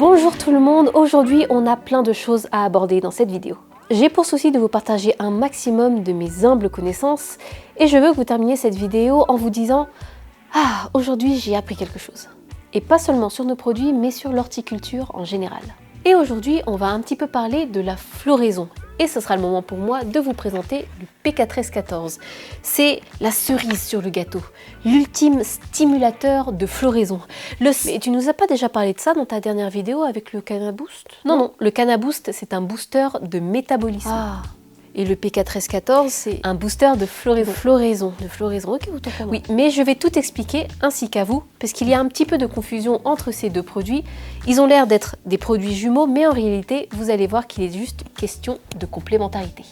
Bonjour tout le monde, aujourd'hui on a plein de choses à aborder dans cette vidéo. J'ai pour souci de vous partager un maximum de mes humbles connaissances et je veux que vous terminiez cette vidéo en vous disant « Ah, aujourd'hui j'ai appris quelque chose ». Et pas seulement sur nos produits, mais sur l'horticulture en général. Et aujourd'hui, on va un petit peu parler de la floraison. Et ce sera le moment pour moi de vous présenter le PK1314. C'est la cerise sur le gâteau, l'ultime stimulateur de floraison. Mais tu nous as pas déjà parlé de ça dans ta dernière vidéo avec le CannaBoost? Non, le CannaBoost, c'est un booster de métabolisme. Ah. Et le PK1314, c'est un booster de floraison. De floraison, ok, autant pour moi. Oui, mais je vais tout expliquer, ainsi qu'à vous, parce qu'il y a un petit peu de confusion entre ces deux produits. Ils ont l'air d'être des produits jumeaux, mais en réalité, vous allez voir qu'il est juste question de complémentarité.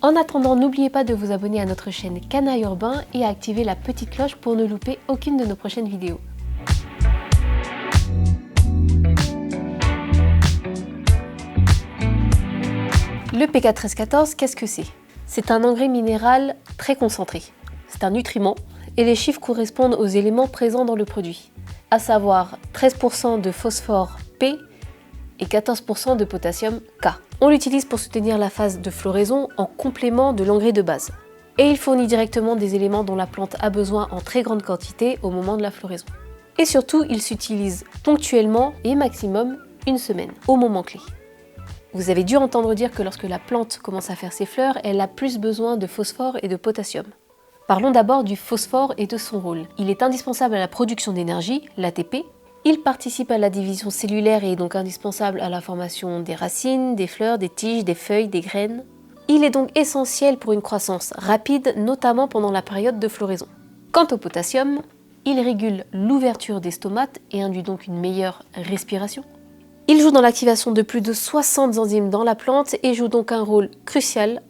En attendant, n'oubliez pas de vous abonner à notre chaîne Canaille Urbain et à activer la petite cloche pour ne louper aucune de nos prochaines vidéos. Le PK1314, qu'est-ce que c'est? C'est un engrais minéral très concentré. C'est un nutriment et les chiffres correspondent aux éléments présents dans le produit, à savoir 13% de phosphore P et 14% de potassium K. On l'utilise pour soutenir la phase de floraison en complément de l'engrais de base. Et il fournit directement des éléments dont la plante a besoin en très grande quantité au moment de la floraison. Et surtout, il s'utilise ponctuellement et maximum une semaine, au moment clé. Vous avez dû entendre dire que lorsque la plante commence à faire ses fleurs, elle a plus besoin de phosphore et de potassium. Parlons d'abord du phosphore et de son rôle. Il est indispensable à la production d'énergie, l'ATP. Il participe à la division cellulaire et est donc indispensable à la formation des racines, des fleurs, des tiges, des feuilles, des graines. Il est donc essentiel pour une croissance rapide, notamment pendant la période de floraison. Quant au potassium, il régule l'ouverture des stomates et induit donc une meilleure respiration. Il joue dans l'activation de plus de 60 enzymes dans la plante et joue donc un rôle crucial.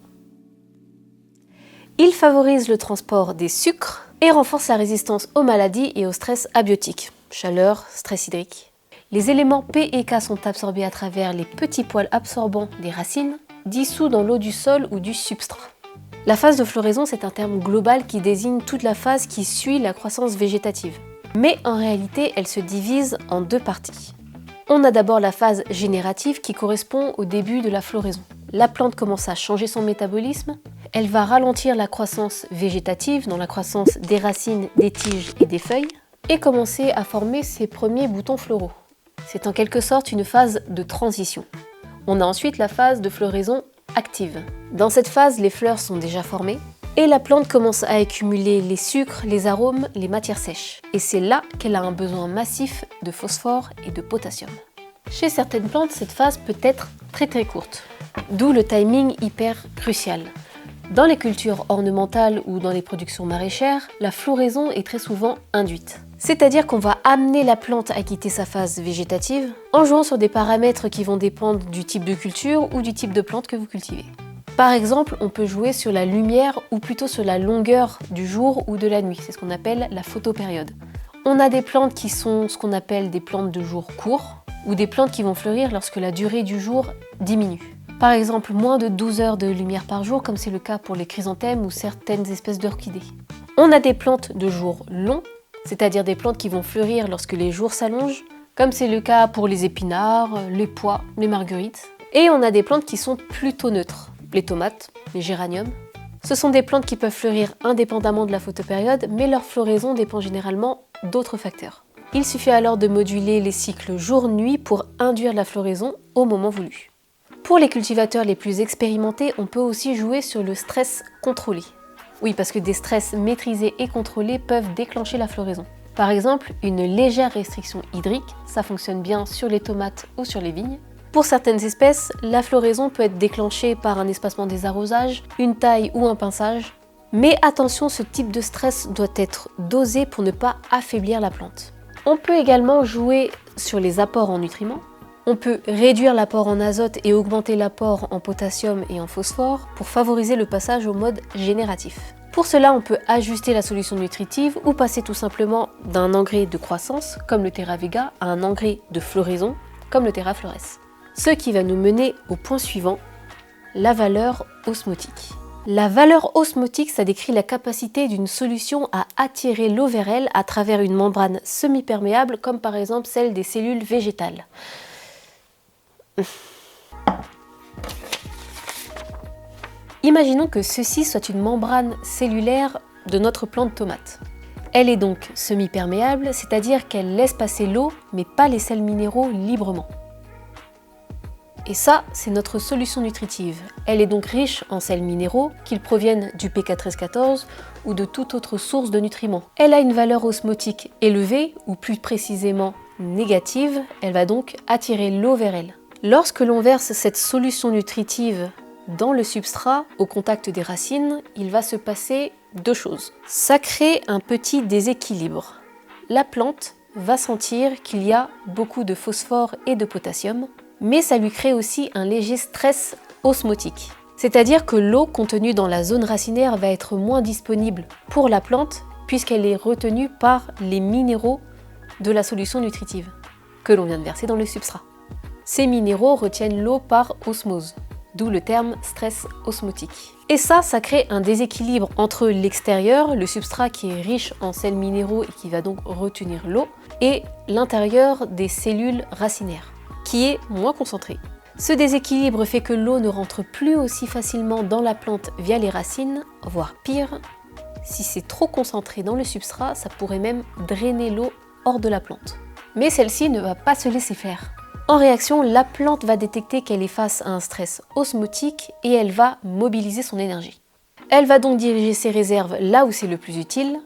Il favorise le transport des sucres et renforce la résistance aux maladies et au stress abiotique, chaleur, stress hydrique. Les éléments P et K sont absorbés à travers les petits poils absorbants des racines, dissous dans l'eau du sol ou du substrat. La phase de floraison, c'est un terme global qui désigne toute la phase qui suit la croissance végétative. Mais en réalité, elle se divise en deux parties. On a d'abord la phase générative qui correspond au début de la floraison. La plante commence à changer son métabolisme, elle va ralentir la croissance végétative, dans la croissance des racines, des tiges et des feuilles, et commencer à former ses premiers boutons floraux. C'est en quelque sorte une phase de transition. On a ensuite la phase de floraison active. Dans cette phase, les fleurs sont déjà formées, et la plante commence à accumuler les sucres, les arômes, les matières sèches. Et c'est là qu'elle a un besoin massif de phosphore et de potassium. Chez certaines plantes, cette phase peut être très courte, d'où le timing hyper crucial. Dans les cultures ornementales ou dans les productions maraîchères, la floraison est très souvent induite. C'est-à-dire qu'on va amener la plante à quitter sa phase végétative en jouant sur des paramètres qui vont dépendre du type de culture ou du type de plante que vous cultivez. Par exemple, on peut jouer sur la lumière ou plutôt sur la longueur du jour ou de la nuit. C'est ce qu'on appelle la photopériode. On a des plantes qui sont ce qu'on appelle des plantes de jour court ou des plantes qui vont fleurir lorsque la durée du jour diminue. Par exemple, moins de 12 heures de lumière par jour, comme c'est le cas pour les chrysanthèmes ou certaines espèces d'orchidées. On a des plantes de jour long, c'est-à-dire des plantes qui vont fleurir lorsque les jours s'allongent, comme c'est le cas pour les épinards, les pois, les marguerites. Et on a des plantes qui sont plutôt neutres. Les tomates, les géraniums. Ce sont des plantes qui peuvent fleurir indépendamment de la photopériode, mais leur floraison dépend généralement d'autres facteurs. Il suffit alors de moduler les cycles jour-nuit pour induire la floraison au moment voulu. Pour les cultivateurs les plus expérimentés, on peut aussi jouer sur le stress contrôlé. Oui, parce que des stress maîtrisés et contrôlés peuvent déclencher la floraison. Par exemple, une légère restriction hydrique, ça fonctionne bien sur les tomates ou sur les vignes. Pour certaines espèces, la floraison peut être déclenchée par un espacement des arrosages, une taille ou un pinçage. Mais attention, ce type de stress doit être dosé pour ne pas affaiblir la plante. On peut également jouer sur les apports en nutriments. On peut réduire l'apport en azote et augmenter l'apport en potassium et en phosphore pour favoriser le passage au mode génératif. Pour cela, on peut ajuster la solution nutritive ou passer tout simplement d'un engrais de croissance, comme le TerraVega, à un engrais de floraison, comme le TerraFlores. Ce qui va nous mener au point suivant, la valeur osmotique. La valeur osmotique, ça décrit la capacité d'une solution à attirer l'eau vers elle à travers une membrane semi-perméable, comme par exemple celle des cellules végétales. Imaginons que ceci soit une membrane cellulaire de notre plante tomate. Elle est donc semi-perméable, c'est-à-dire qu'elle laisse passer l'eau, mais pas les sels minéraux librement. Et ça, c'est notre solution nutritive. Elle est donc riche en sels minéraux, qu'ils proviennent du P4S14 ou de toute autre source de nutriments. Elle a une valeur osmotique élevée, ou plus précisément négative, elle va donc attirer l'eau vers elle. Lorsque l'on verse cette solution nutritive dans le substrat, au contact des racines, il va se passer deux choses. Ça crée un petit déséquilibre. La plante va sentir qu'il y a beaucoup de phosphore et de potassium, mais ça lui crée aussi un léger stress osmotique. C'est-à-dire que l'eau contenue dans la zone racinaire va être moins disponible pour la plante puisqu'elle est retenue par les minéraux de la solution nutritive que l'on vient de verser dans le substrat. Ces minéraux retiennent l'eau par osmose, d'où le terme stress osmotique. Et ça crée un déséquilibre entre l'extérieur, le substrat qui est riche en sels minéraux et qui va donc retenir l'eau, et l'intérieur des cellules racinaires, qui est moins concentré. Ce déséquilibre fait que l'eau ne rentre plus aussi facilement dans la plante via les racines, voire pire, si c'est trop concentré dans le substrat, ça pourrait même drainer l'eau hors de la plante. Mais celle-ci ne va pas se laisser faire. En réaction, la plante va détecter qu'elle est face à un stress osmotique et elle va mobiliser son énergie. Elle va donc diriger ses réserves là où c'est le plus utile,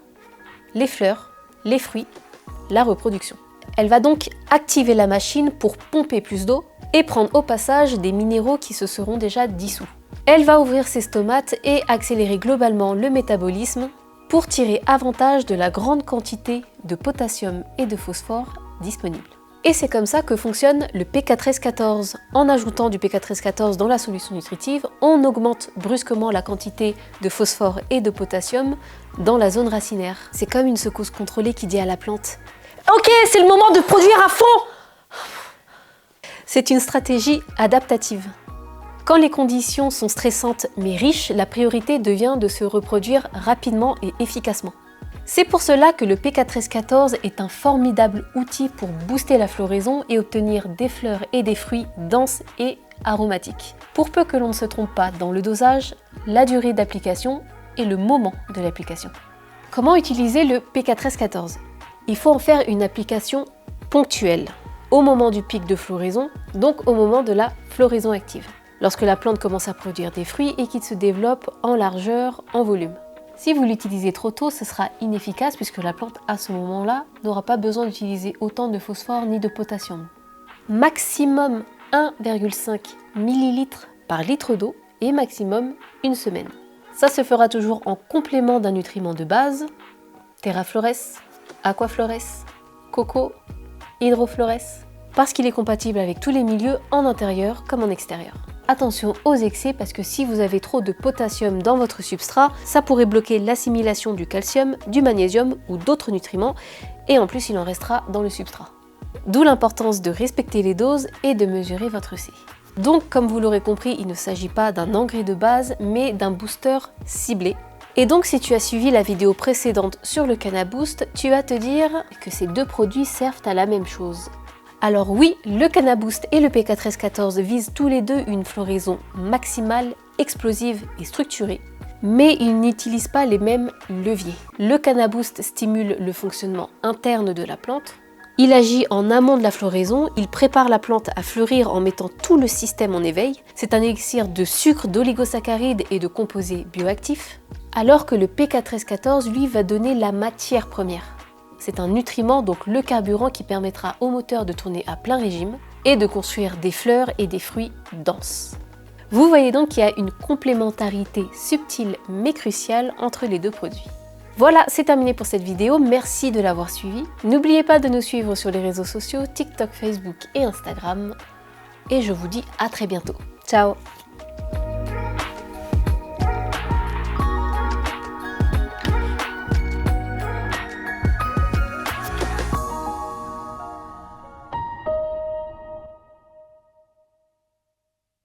les fleurs, les fruits, la reproduction. Elle va donc activer la machine pour pomper plus d'eau et prendre au passage des minéraux qui se seront déjà dissous. Elle va ouvrir ses stomates et accélérer globalement le métabolisme pour tirer avantage de la grande quantité de potassium et de phosphore disponibles. Et c'est comme ça que fonctionne le P4S14. En ajoutant du P4S14 dans la solution nutritive, on augmente brusquement la quantité de phosphore et de potassium dans la zone racinaire. C'est comme une secousse contrôlée qui dit à la plante « Ok, c'est le moment de produire à fond !» C'est une stratégie adaptative. Quand les conditions sont stressantes mais riches, la priorité devient de se reproduire rapidement et efficacement. C'est pour cela que le P4S14 est un formidable outil pour booster la floraison et obtenir des fleurs et des fruits denses et aromatiques. Pour peu que l'on ne se trompe pas dans le dosage, la durée d'application et le moment de l'application. Comment utiliser le P4S14 ? Il faut en faire une application ponctuelle, au moment du pic de floraison, donc au moment de la floraison active, lorsque la plante commence à produire des fruits et qu'il se développe en largeur, en volume. Si vous l'utilisez trop tôt, ce sera inefficace puisque la plante, à ce moment-là, n'aura pas besoin d'utiliser autant de phosphore ni de potassium. Maximum 1,5 ml par litre d'eau et maximum une semaine. Ça se fera toujours en complément d'un nutriment de base, Terra Flores, Aqua Flores, Coco, Hydro Flores, parce qu'il est compatible avec tous les milieux en intérieur comme en extérieur. Attention aux excès parce que si vous avez trop de potassium dans votre substrat, ça pourrait bloquer l'assimilation du calcium, du magnésium ou d'autres nutriments et en plus il en restera dans le substrat. D'où l'importance de respecter les doses et de mesurer votre C. Donc comme vous l'aurez compris, il ne s'agit pas d'un engrais de base mais d'un booster ciblé. Et donc si tu as suivi la vidéo précédente sur le CannaBoost, tu vas te dire que ces deux produits servent à la même chose. Alors oui, le CannaBoost et le P4S14 visent tous les deux une floraison maximale, explosive et structurée, mais ils n'utilisent pas les mêmes leviers. Le CannaBoost stimule le fonctionnement interne de la plante, il agit en amont de la floraison, il prépare la plante à fleurir en mettant tout le système en éveil, c'est un élixir de sucre, d'oligosaccharides et de composés bioactifs, alors que le P4S14 lui va donner la matière première. C'est un nutriment, donc le carburant qui permettra au moteur de tourner à plein régime et de construire des fleurs et des fruits denses. Vous voyez donc qu'il y a une complémentarité subtile mais cruciale entre les deux produits. Voilà, c'est terminé pour cette vidéo, merci de l'avoir suivi. N'oubliez pas de nous suivre sur les réseaux sociaux, TikTok, Facebook et Instagram. Et je vous dis à très bientôt. Ciao!